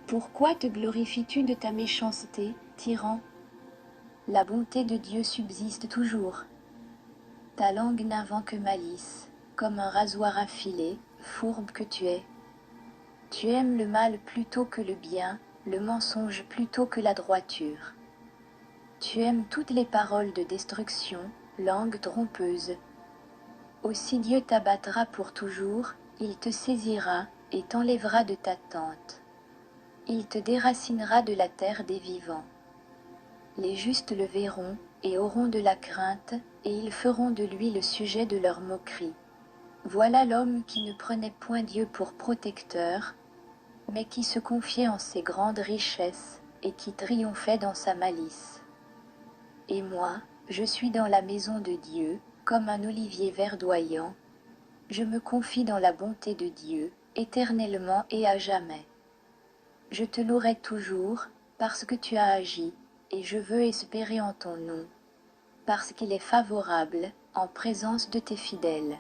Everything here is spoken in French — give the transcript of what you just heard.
Pourquoi te glorifies-tu de ta méchanceté, tyran? La bonté de Dieu subsiste toujours. Ta langue n'invente que malice, comme un rasoir affilé, fourbe que tu es. Tu aimes le mal plutôt que le bien, le mensonge plutôt que la droiture. Tu aimes toutes les paroles de destruction, langue trompeuse. Aussi Dieu t'abattra pour toujours, il te saisira et t'enlèvera de ta tente. Il te déracinera de la terre des vivants. Les justes le verront et auront de la crainte, et ils feront de lui le sujet de leur moquerie. Voilà l'homme qui ne prenait point Dieu pour protecteur, mais qui se confiait en ses grandes richesses, et qui triomphait dans sa malice. Et moi, je suis dans la maison de Dieu, comme un olivier verdoyant. Je me confie dans la bonté de Dieu, éternellement et à jamais. Je te louerai toujours, parce que tu as agi, et je veux espérer en ton nom, parce qu'il est favorable, en présence de tes fidèles.